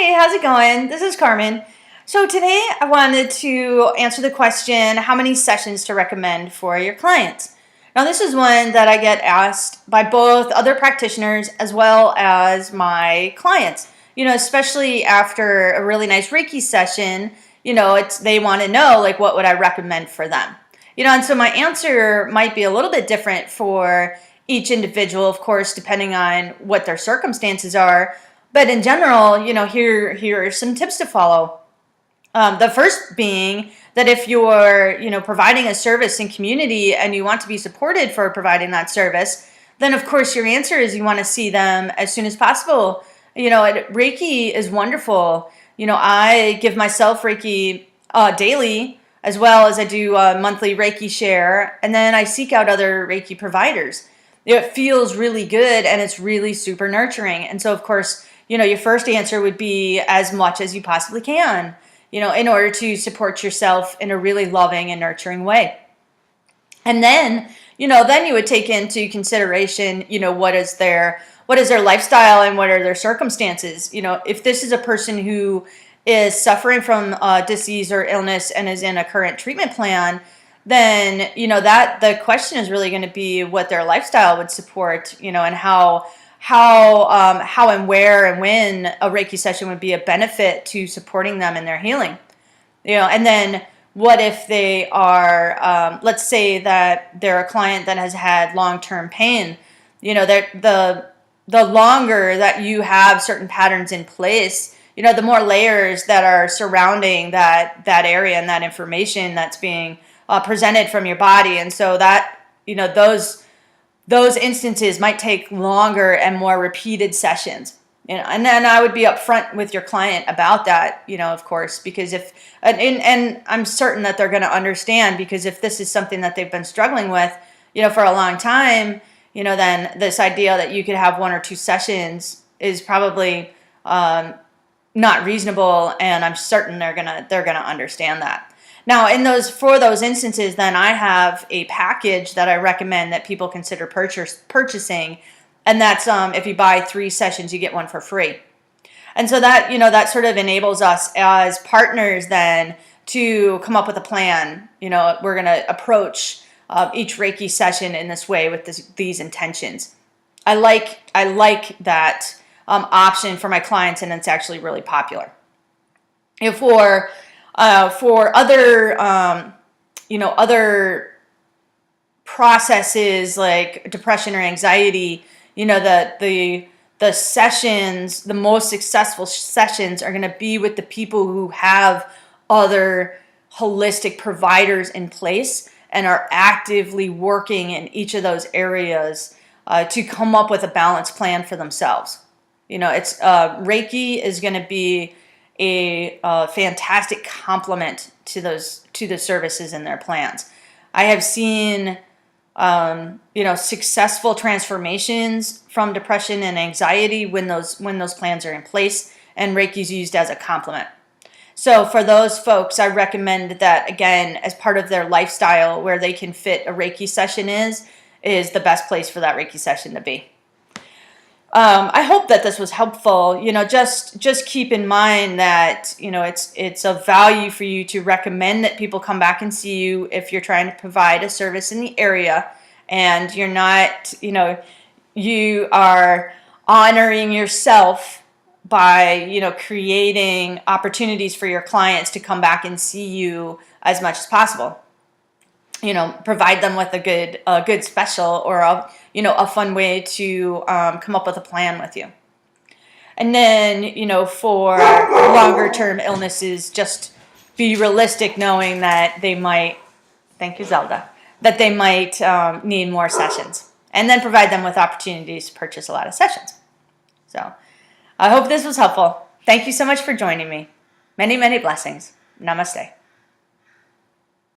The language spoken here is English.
Hey, how's it going? This is Carmen. So today I wanted to answer the question, how many sessions to recommend for your clients? Now this is one that I get asked by both other practitioners as well as my clients. Especially after a really nice Reiki session, they want to know like what would I recommend for them. And so my answer might be a little bit different for each individual, of course, depending on what their circumstances are. But in general, here are some tips to follow. The first being that if you're, providing a service in community and you want to be supported for providing that service, then of course your answer is you want to see them as soon as possible. Reiki is wonderful. I give myself Reiki daily, as well as I do a monthly Reiki share, and then I seek out other Reiki providers. It feels really good and it's really super nurturing. And so, of course, your first answer would be as much as you possibly can, in order to support yourself in a really loving and nurturing way. And then, then you would take into consideration, what is their lifestyle and what are their circumstances. If this is a person who is suffering from disease or illness and is in a current treatment plan, then, that the question is really going to be what their lifestyle would support, and how and where and when a Reiki session would be a benefit to supporting them in their healing. And then what if they are, let's say that they're a client that has had long-term pain, the longer that you have certain patterns in place, the more layers that are surrounding that area and that information that's being presented from your body. And so that, those instances might take longer and more repeated sessions. And then I would be upfront with your client about that, of course, because and I'm certain that they're going to understand, because if this is something that they've been struggling with, for a long time, then this idea that you could have one or two sessions is probably not reasonable, and I'm certain they're gonna understand that. Now, for those instances, then I have a package that I recommend that people consider purchasing, and that's if you buy 3 sessions, you get 1 for free. And so that that sort of enables us as partners then to come up with a plan. We're going to approach each Reiki session in this way with these intentions. I like that option for my clients, and it's actually really popular. For other other processes like depression or anxiety, the sessions, the most successful sessions are going to be with the people who have other holistic providers in place and are actively working in each of those areas to come up with a balanced plan for themselves. It's Reiki is going to be a fantastic complement to the services in their plans. I have seen successful transformations from depression and anxiety when those plans are in place, and Reiki is used as a complement. So for those folks, I recommend that, again, as part of their lifestyle, where they can fit a Reiki session is the best place for that Reiki session to be. I hope that this was helpful. Just keep in mind that, it's of value for you to recommend that people come back and see you if you're trying to provide a service in the area, and you're not, you are honoring yourself by, creating opportunities for your clients to come back and see you as much as possible. Provide them with a good special or a fun way to come up with a plan with you. And then, for longer term illnesses, just be realistic, knowing that they might, thank you, Zelda, that they might need more sessions, and then provide them with opportunities to purchase a lot of sessions. So I hope this was helpful. Thank you so much for joining me. Many, many blessings. Namaste.